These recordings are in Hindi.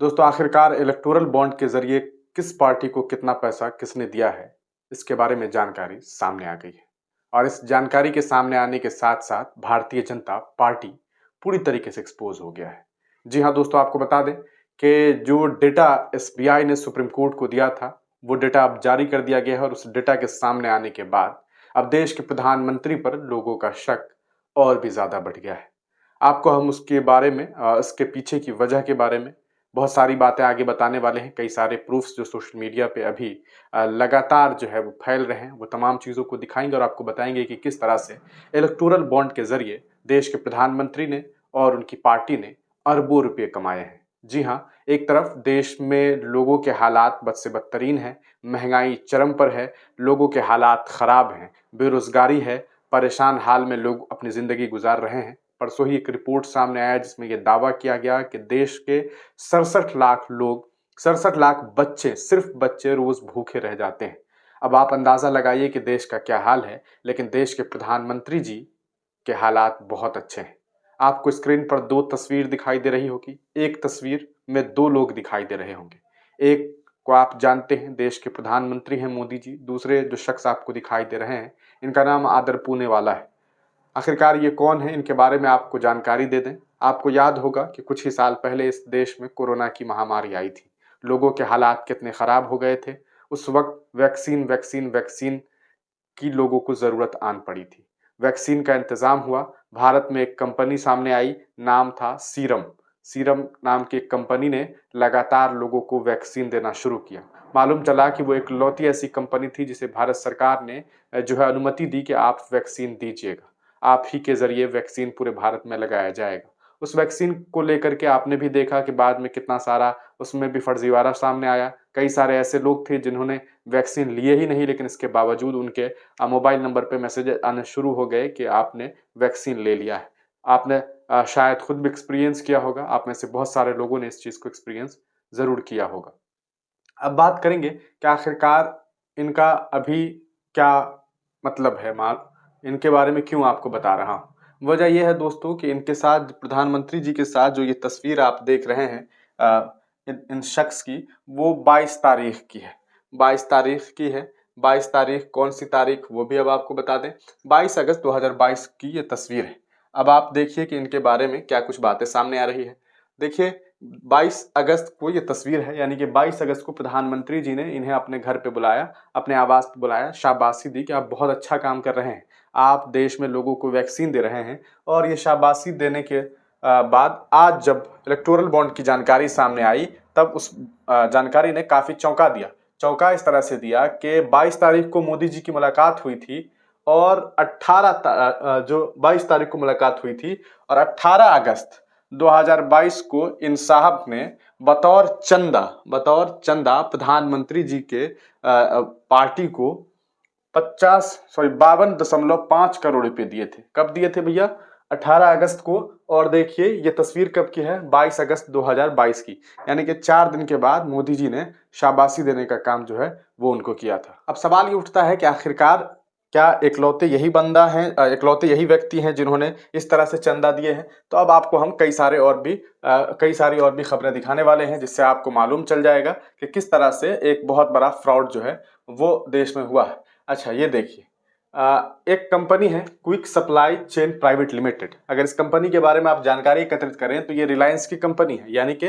दोस्तों, आखिरकार इलेक्टोरल बॉन्ड के जरिए किस पार्टी को कितना पैसा किसने दिया है, इसके बारे में जानकारी सामने आ गई है। और इस जानकारी के सामने आने के साथ साथ भारतीय जनता पार्टी पूरी तरीके से एक्सपोज हो गया है। जी हाँ दोस्तों, आपको बता दें कि जो डेटा एसबीआई ने सुप्रीम कोर्ट को दिया था, वो डेटा अब जारी कर दिया गया है। और उस डेटा के सामने आने के बाद अब देश के प्रधानमंत्री पर लोगों का शक और भी ज्यादा बढ़ गया है। आपको हम उसके बारे में, इसके पीछे की वजह के बारे में बहुत सारी बातें आगे बताने वाले हैं। कई सारे प्रूफ्स जो सोशल मीडिया पे अभी लगातार जो है वो फैल रहे हैं, वो तमाम चीज़ों को दिखाएंगे और आपको बताएंगे कि किस तरह से इलेक्टोरल बॉन्ड के जरिए देश के प्रधानमंत्री ने और उनकी पार्टी ने अरबों रुपये कमाए हैं। जी हाँ, एक तरफ देश में लोगों के हालात बद से बदतरीन हैं, महंगाई चरम पर है, लोगों के हालात खराब हैं, बेरोजगारी है, परेशान हाल में लोग अपनी जिंदगी गुजार रहे हैं। परसों ही एक रिपोर्ट सामने आया जिसमें यह दावा किया गया कि देश के 67 लाख बच्चे, सिर्फ बच्चे रोज भूखे रह जाते हैं। अब आप अंदाजा लगाइए कि देश का क्या हाल है, लेकिन देश के प्रधानमंत्री जी के हालात बहुत अच्छे हैं। आपको स्क्रीन पर दो तस्वीर दिखाई दे रही होगी। एक तस्वीर में दो लोग दिखाई दे रहे होंगे। एक को आप जानते हैं, देश के प्रधानमंत्री हैं मोदी जी। दूसरे जो शख्स आपको दिखाई दे रहे हैं, इनका नाम आदर पूनेवाला है। आखिरकार ये कौन है, इनके बारे में आपको जानकारी दे दें। आपको याद होगा कि कुछ ही साल पहले इस देश में कोरोना की महामारी आई थी। लोगों के हालात कितने खराब हो गए थे। उस वक्त वैक्सीन वैक्सीन वैक्सीन की लोगों को जरूरत आन पड़ी थी। वैक्सीन का इंतजाम हुआ। भारत में एक कंपनी सामने आई, नाम था सीरम। सीरम नाम की एक कंपनी ने लगातार लोगों को वैक्सीन देना शुरू किया। मालूम चला कि वो एक लौती ऐसी कंपनी थी जिसे भारत सरकार ने जो है अनुमति दी कि आप वैक्सीन दीजिएगा, आप ही के जरिए वैक्सीन पूरे भारत में लगाया जाएगा। उस वैक्सीन को लेकर के आपने भी देखा कि बाद में कितना सारा उसमें भी फर्जीवाड़ा सामने आया। कई सारे ऐसे लोग थे जिन्होंने वैक्सीन लिए ही नहीं, लेकिन इसके बावजूद उनके मोबाइल नंबर पे मैसेज आने शुरू हो गए कि आपने वैक्सीन ले लिया है। आपने शायद खुद भी एक्सपीरियंस किया होगा। आप में से बहुत सारे लोगों ने इस चीज़ को एक्सपीरियंस ज़रूर किया होगा। अब बात करेंगे कि आखिरकार इनका अभी क्या मतलब है। माल इनके बारे में क्यों आपको बता रहा हूँ, वजह यह है दोस्तों कि इनके साथ, प्रधानमंत्री जी के साथ जो ये तस्वीर आप देख रहे हैं इन शख्स की, वो 22 तारीख की है। 22 तारीख की है। 22 तारीख कौन सी तारीख, वो भी अब आपको बता दें। 22 अगस्त 2022 की ये तस्वीर है। अब आप देखिए कि इनके बारे में क्या कुछ बातें सामने आ रही है। देखिए, 22 अगस्त को ये तस्वीर है, यानी कि 22 अगस्त को प्रधानमंत्री जी ने इन्हें अपने घर पे बुलाया, अपने आवास पे बुलाया, शाबाशी दी कि आप बहुत अच्छा काम कर रहे हैं, आप देश में लोगों को वैक्सीन दे रहे हैं। और ये शाबाशी देने के बाद आज जब इलेक्टोरल बॉन्ड की जानकारी सामने आई, तब उस जानकारी ने काफी चौंका दिया। चौंका इस तरह से दिया कि 22 तारीख को मोदी जी की मुलाकात हुई थी, और 22 तारीख को मुलाकात हुई थी, और 18 अगस्त 2022 को इन साहब ने बतौर चंदा प्रधानमंत्री जी के पार्टी को 52.5 करोड़ रुपए दिए थे। कब दिए थे भैया? 18 अगस्त को। और देखिए ये तस्वीर कब की है? 22 अगस्त 2022 की। यानी कि 4 दिन के बाद मोदी जी ने शाबाशी देने का काम जो है वो उनको किया था। अब सवाल ये उठता है कि आखिरकार क्या इकलौते यही बंदा हैं, इकलौते यही व्यक्ति हैं जिन्होंने इस तरह से चंदा दिए हैं? तो अब आपको हम कई सारी और भी खबरें दिखाने वाले हैं, जिससे आपको मालूम चल जाएगा कि किस तरह से एक बहुत बड़ा फ्रॉड जो है वो देश में हुआ है। अच्छा, ये देखिए, एक कंपनी है quick supply chain private limited. अगर इस कंपनी के बारे में आप जानकारी एकत्रित करें तो ये रिलायंस की कंपनी है, यानी कि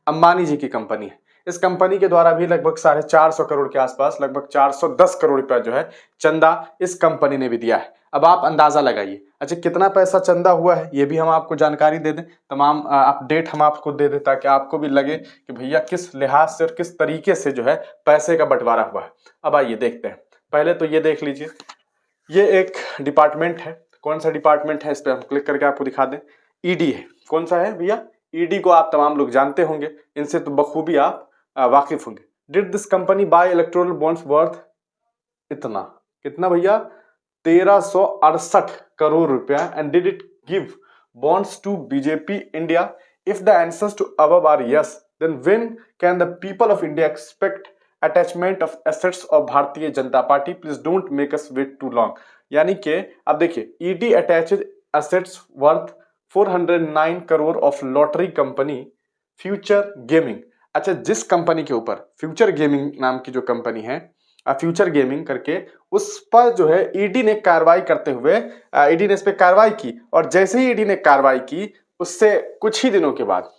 अंबानी जी की कंपनी है। इस कंपनी के द्वारा भी लगभग 450 करोड़ के आसपास, लगभग 410 करोड़ रुपया जो है चंदा इस कंपनी ने भी दिया है। अब आप अंदाजा लगाइए। अच्छा, कितना पैसा चंदा हुआ है ये भी हम आपको जानकारी दे दें, तमाम अपडेट हम आपको दे दें, ताकि आपको भी लगे कि भैया किस लिहाज से और किस तरीके से जो है पैसे का बंटवारा हुआ है। अब आइए देखते हैं। पहले तो ये देख लीजिए, ये एक डिपार्टमेंट है। कौन सा डिपार्टमेंट है, इस पर हम क्लिक करके आपको दिखा दें। ईडी है। कौन सा है भैया? ईडी को आप तमाम लोग जानते होंगे, इनसे तो बखूबी आप वाकिफ होंगे। Did this company buy electoral bonds worth इतना, कितना भैया? 1368 करोड़ रुपया। And did it give bonds to BJP India? If the answers to above are yes, then when can the people of India expect attachment of assets of Bharatiya Janata party? Please don't make us wait too long. यानी कि अब देखिए, ED attached assets worth 409 crore of lottery company future gaming. अच्छा, जिस कंपनी के ऊपर फ्यूचर गेमिंग नाम की जो कंपनी है, फ्यूचर गेमिंग करके, उस पर जो है ईडी ने कार्रवाई करते हुए, ईडी ने इस पे कार्रवाई की, और जैसे ही ईडी ने कार्रवाई की उससे कुछ ही दिनों के बाद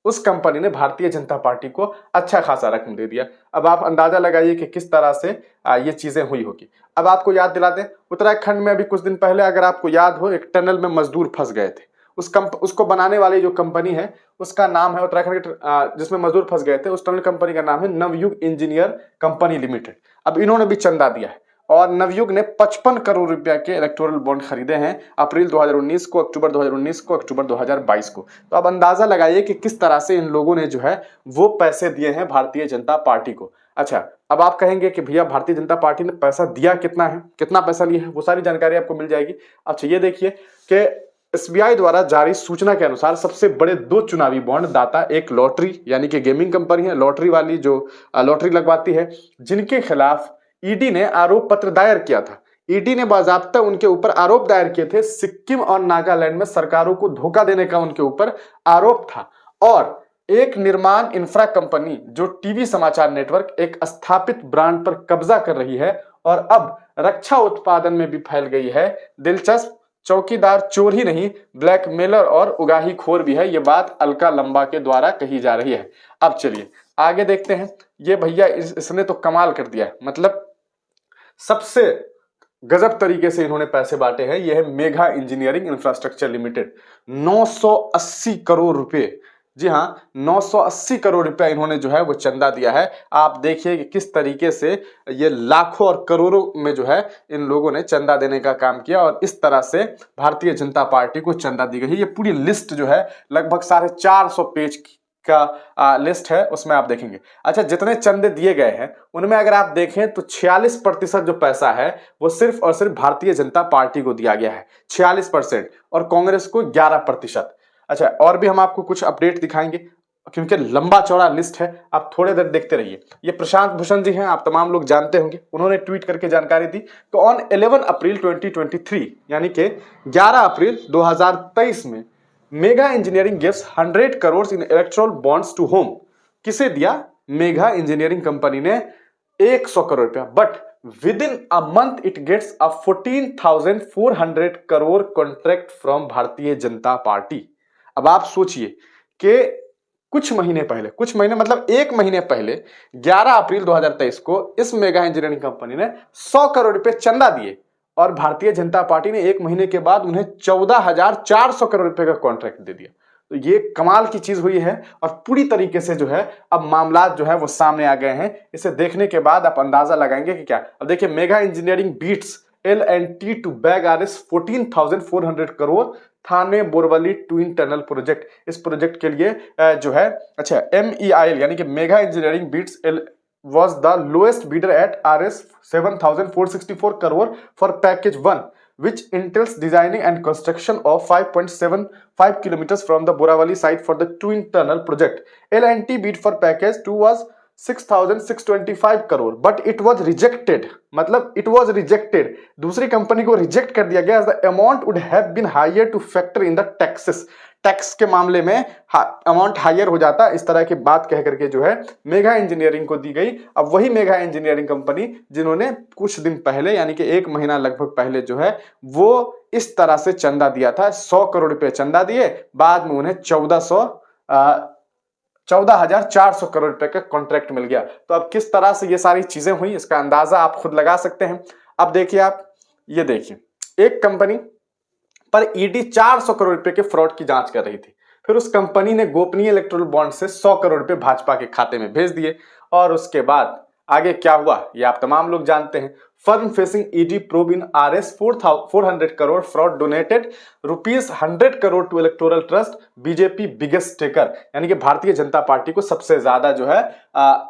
उस कंपनी ने भारतीय जनता पार्टी को अच्छा खासा रकम दे दिया। अब आप अंदाजा लगाइए कि किस तरह से ये चीजें हुई होगी। अब आपको याद दिला दें, उत्तराखंड में अभी कुछ दिन पहले, अगर आपको याद हो, एक टनल में मजदूर फंस गए थे। उसको बनाने वाली जो कंपनी है उसका नाम है उत्तराखंड के, जिसमें मजदूर फंस गए थे, उस टनल कंपनी का नाम है नवयुग इंजीनियर कंपनी लिमिटेड। अब इन्होंने भी चंदा दिया है और नवयुग ने 55 करोड़ रुपया के इलेक्टोरल बॉन्ड खरीदे हैं, अप्रैल 2019 को, अक्टूबर 2019 को, अक्टूबर 2022 को। तो अब अंदाजा लगाइए कि किस तरह से इन लोगों ने जो है वो पैसे दिए हैं भारतीय जनता पार्टी को। अच्छा, अब आप कहेंगे कि भैया भारतीय जनता पार्टी ने पैसा दिया कितना है, कितना पैसा लिया है, वो सारी जानकारी आपको मिल जाएगी। अच्छा, ये देखिए कि एसबीआई द्वारा जारी सूचना के अनुसार सबसे बड़े 2 चुनावी बॉन्ड दाता एक लॉटरी यानी कि गेमिंग कंपनी है, लॉटरी वाली जो लॉटरी लगवाती है, जिनके खिलाफ ईडी ने आरोप पत्र दायर किया था। ईडी ने बाजाब्ता उनके ऊपर आरोप दायर किए थे, सिक्किम और नागालैंड में सरकारों को धोखा देने का उनके ऊपर आरोप था। और एक निर्माण इंफ्रा कंपनी जो टीवी समाचार नेटवर्क एक स्थापित ब्रांड पर कब्जा कर रही है और अब रक्षा उत्पादन में भी फैल गई है। दिलचस्प, चौकीदार चोर ही नहीं, ब्लैकमेलर और उगाही खोर भी है। ये बात अलका लंबा के द्वारा कही जा रही है। अब चलिए आगे देखते हैं। ये भैया इसने तो कमाल कर दिया, मतलब सबसे गजब तरीके से इन्होंने पैसे बांटे हैं। यह है mega engineering infrastructure limited, 980 crore रुपए। जी हाँ, 980 करोड़ रुपया इन्होंने जो है वो चंदा दिया है। आप देखिए कि किस तरीके से ये लाखों और करोड़ों में जो है इन लोगों ने चंदा देने का काम किया और इस तरह से भारतीय जनता पार्टी को चंदा दी गई। ये पूरी लिस्ट जो है लगभग 450 पेज की का लिस्ट है, उसमें आप देखेंगे। अच्छा, जितने चंदे दिए गए हैं उनमें अगर आप देखें तो 46% जो पैसा है वो सिर्फ और सिर्फ भारतीय जनता पार्टी को दिया गया है, 46%, और कांग्रेस को 11%। अच्छा, और भी हम आपको कुछ अपडेट दिखाएंगे क्योंकि लंबा चौड़ा लिस्ट है, आप थोड़े देर देखते रहिए। ये प्रशांत भूषण जी हैं, आप तमाम लोग जानते होंगे, उन्होंने ट्वीट करके जानकारी दी। तो ऑन 11 अप्रैल 2023 यानी कि 11 अप्रैल 2023 में Megha Engineering gives 100 crore in electoral bonds to whom. किसे दिया? मेगा इंजीनियरिंग कंपनी ने 100 करोड़ रुपया, but within a month it gets a 14,400 crore contract from Bharatiya Janata party. अब आप सोचिए कि कुछ महीने मतलब 1 महीने पहले 11 अप्रैल 2023 को इस मेगा इंजीनियरिंग कंपनी ने 100 करोड़ रुपए चंदा दिए और भारतीय जनता पार्टी ने 1 महीने के बाद उन्हें 14,400 करोड़ रुपए का कॉन्ट्रैक्ट दे दिया। तो ये कमाल की चीज हुई है और पूरी तरीके से जो है अब मामला जो है वो सामने आ गए हैं। इसे देखने के बाद आप अंदाजा लगाएंगे कि क्या। अब देखिए, Megha Engineering beats L&T to bag RS 14,400 crore Thane Borivali twin tunnel project. इस प्रोजेक्ट के लिए जो है, अच्छा, MEIL यानी कि Megha Engineering beats was the lowest bidder at RS 7,464 crore for package 1, which entails designing and construction of 5.75 kilometers from the Borivali site for the twin tunnel project. L&T bid for package 2 was 6,625 crore, but it was rejected, मतलब इट वॉज रिजेक्टेड, दूसरी कंपनी को रिजेक्ट कर दिया गया। The amount would have been higher to factor in the taxes. Tax के मामले में अमाउंट हायर हो जाता, इस तरह की बात कह करके जो है मेगा इंजीनियरिंग को दी गई। अब वही मेगा इंजीनियरिंग कंपनी जिन्होंने कुछ दिन पहले यानी कि 1 महीना लगभग पहले जो है वो इस तरह से चंदा दिया था, 100 करोड़ रुपए चंदा दिए, बाद में उन्हें 14,400 करोड़ रुपए का कॉन्ट्रैक्ट मिल गया। तो अब किस तरह से ये सारी चीजें हुई इसका अंदाजा आप खुद लगा सकते हैं। अब देखिए, आप ये देखिए, एक कंपनी पर ईडी 400 करोड़ रुपए के फ्रॉड की जांच कर रही थी, फिर उस कंपनी ने गोपनीय इलेक्टोरल बॉन्ड से 100 करोड़ रुपए भाजपा के खाते में भेज दिए और उसके बाद आगे क्या हुआ ये आप तमाम लोग जानते हैं। Firm facing ED probe in RS 400 crore fraud donated ₹100 crore to electoral trust, BJP biggest taker, यानी कि भारतीय जनता पार्टी को सबसे ज्यादा जो है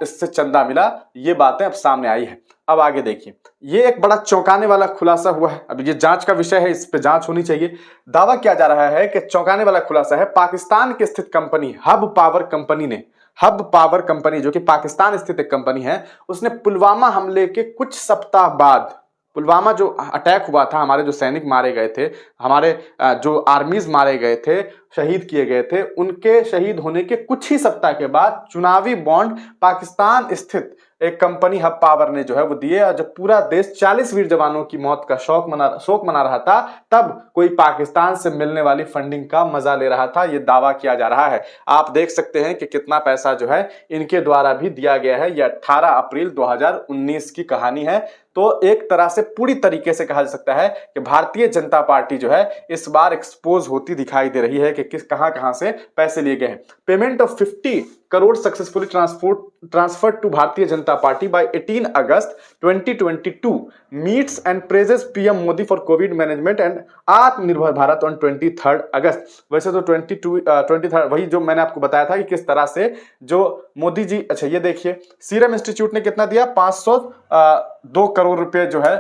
इससे चंदा मिला। ये बातें अब सामने आई है। अब आगे देखिए, ये एक बड़ा चौंकाने वाला खुलासा हुआ है। अब ये जांच का विषय है, इस पे जांच होनी चाहिए। दावा किया जा रहा है कि चौंकाने वाला खुलासा है, पाकिस्तान के स्थित कंपनी हब पावर कंपनी जो कि पाकिस्तान स्थित एक कंपनी है, उसने पुलवामा हमले के कुछ सप्ताह बाद पुलवामा जो अटैक हुआ था, हमारे जो सैनिक मारे गए थे, हमारे जो आर्मीज मारे गए थे, शहीद किए गए थे, उनके शहीद होने के कुछ ही सप्ताह के बाद चुनावी बॉन्ड पाकिस्तान स्थित एक कंपनी हब पावर ने जो है वो दिए। और जब पूरा देश 40 वीर जवानों की मौत का शोक मना रहा था, तब कोई पाकिस्तान से मिलने वाली फंडिंग का मजा ले रहा था, ये दावा किया जा रहा है। आप देख सकते हैं कि कितना पैसा जो है इनके द्वारा भी दिया गया है। यह 18 अप्रैल 2019 की कहानी है। तो एक तरह से पूरी तरीके से कहा जा सकता है कि भारतीय जनता पार्टी जो है इस बार एक्सपोज होती दिखाई दे रही है कि किस कहां से पैसे लिए गए हैं। Payment of 50 crore successfully transferred to Bharatiya Janata Party by 18 August 2022 meets and praises PM Modi for COVID management and Atmanirbhar Bharat on 23 अगस्त। वैसे तो 23 वही जो मैंने आपको बताया था कि किस तरह से जो मोदी जी, अच्छा ये देखिए सीरम इंस्टीट्यूट ने कितना दिया, 502 करोड़ रुपए जो है,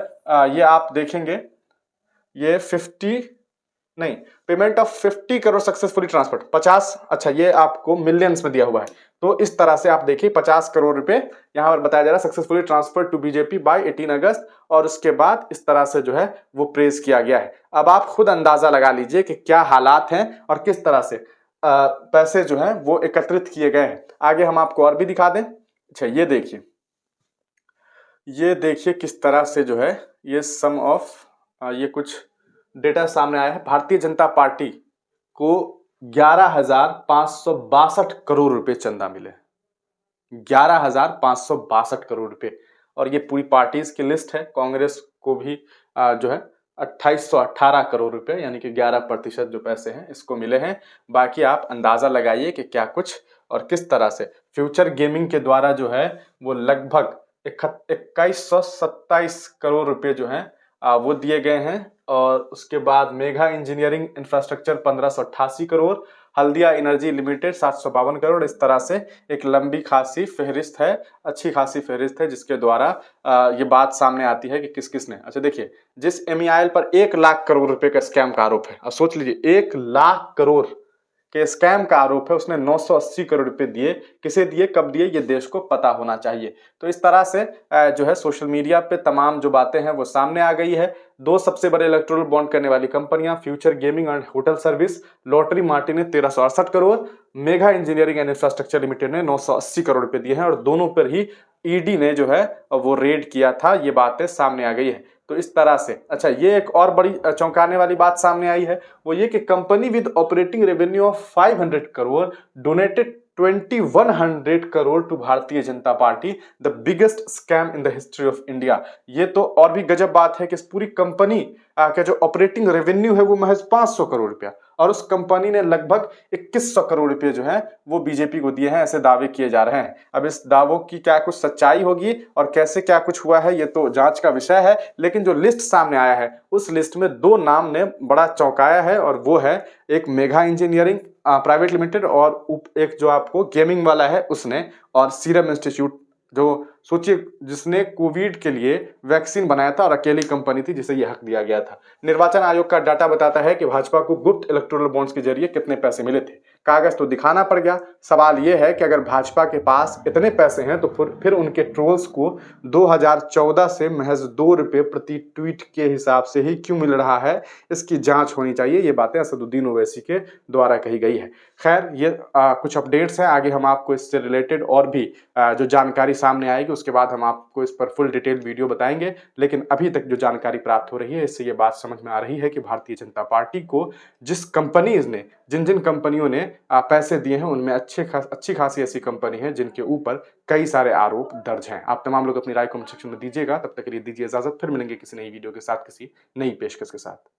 ये आप देखेंगे ये 50 नहीं, payment of 50 crore successfully transferred 50, अच्छा ये आपको मिलियंस में दिया हुआ है। तो इस तरह से आप देखिए 50 करोड़ रुपए यहां पर बताया जा रहा है successfully transfer to BJP by 18 August, और उसके बाद इस तरह से जो है वो प्रेज किया गया है। अब आप खुद अंदाजा लगा लीजिए कि क्या हालात हैं और किस तरह से पैसे जो है वो एकत्रित किए गए हैं। आगे हम आपको और भी दिखा दें। अच्छा ये देखिए किस तरह से जो है ये सम ऑफ ये कुछ डेटा सामने आया है। भारतीय जनता पार्टी को 11,562 करोड़ रुपए चंदा मिले, 11,562 करोड़ रुपए। और ये पूरी पार्टीज की लिस्ट है। कांग्रेस को भी जो है 2818 करोड़ रुपए यानी कि 11% जो पैसे हैं इसको मिले हैं। बाकी आप अंदाजा लगाइए कि क्या कुछ और किस तरह से फ्यूचर गेमिंग के द्वारा जो है वो लगभग 2127 करोड़ रुपए जो हैं वो दिए गए हैं। और उसके बाद mega engineering infrastructure 1588 crore, Haldia energy limited 752 crore. इस तरह से एक लंबी खासी फहरिस्त है, अच्छी खासी फहरिस्त है, जिसके द्वारा ये बात सामने आती है कि किस किस ने। अच्छा देखिए, जिस MEIL पर 1 लाख करोड़ रुपए का स्कैम का आरोप है, अब सोच लीजिए 1 लाख करोड़ के स्कैम का आरोप है, उसने 980 करोड़ रुपए दिए। किसे दिए, कब दिए, ये देश को पता होना चाहिए। तो इस तरह से जो है सोशल मीडिया पे तमाम जो बातें हैं वो सामने आ गई है। दो सबसे बड़े इलेक्टोरल बॉन्ड करने वाली कंपनियां, future gaming and hotel service, lottery Martin ने 1368 crore, Megha Engineering and infrastructure limited ने 980 करोड़ रुपए दिए हैं। और दोनों पर ही ईडी ने जो है वो रेड किया था। ये बातें सामने आ गई है। तो इस तरह से अच्छा ये एक और बड़ी चौंकाने वाली बात सामने आई है, वो ये कि company with operating revenue of 500 crore donated 2100 crore to Bharatiya Janata Party, the biggest scam in the history of India. ये तो और भी गजब बात है कि इस पूरी कंपनी का जो ऑपरेटिंग रेवेन्यू है वो महज 500 करोड़ रुपया, और उस कंपनी ने लगभग 2100 करोड़ रुपए जो है वो बीजेपी को दिए हैं, ऐसे दावे किए जा रहे हैं। अब इस दावों की क्या कुछ सच्चाई होगी और कैसे क्या कुछ हुआ है ये तो जांच का विषय है। लेकिन जो लिस्ट सामने आया है उस लिस्ट में 2 नाम ने बड़ा चौंकाया है, और वो है एक मेगा इंजीनियरिंग प्राइवेट लिमिटेड और एक जो आपको गेमिंग वाला है उसने, और सीरम इंस्टीट्यूट जो सोचिए जिसने कोविड के लिए वैक्सीन बनाया था और अकेली कंपनी थी जिसे यह हक दिया गया था। निर्वाचन आयोग का डाटा बताता है कि भाजपा को गुप्त इलेक्टोरल बॉन्ड्स के जरिए कितने पैसे मिले थे। कागज तो दिखाना पड़ गया। सवाल यह है कि अगर भाजपा के पास इतने पैसे हैं तो फिर उनके ट्रोल्स को 2014 से महज 2 रुपए प्रति ट्वीट के हिसाब से ही क्यों मिल रहा है, इसकी जांच होनी चाहिए। ये बातें असदुद्दीन ओवैसी के द्वारा कही गई है। खैर ये कुछ अपडेट्स हैं, आगे हम आपको इससे रिलेटेड और भी जो जानकारी सामने आएगी उसके बाद हम आपको इस पर फुल डिटेल वीडियो बताएंगे। लेकिन अभी तक जो जानकारी प्राप्त हो रही है इससे ये बात समझ में आ रही है कि भारतीय जनता पार्टी को जिस कंपनीज ने जिन कंपनियों ने पैसे दिए हैं उनमें अच्छी खासी ऐसी कंपनी है जिनके ऊपर कई सारे आरोप दर्ज हैं। आप तमाम लोग अपनी राय कमेंट सेक्शन में दीजिएगा। तब तक के लिए दीजिए इजाजत, फिर मिलेंगे किसी नई वीडियो के साथ, किसी नई पेशकश के साथ।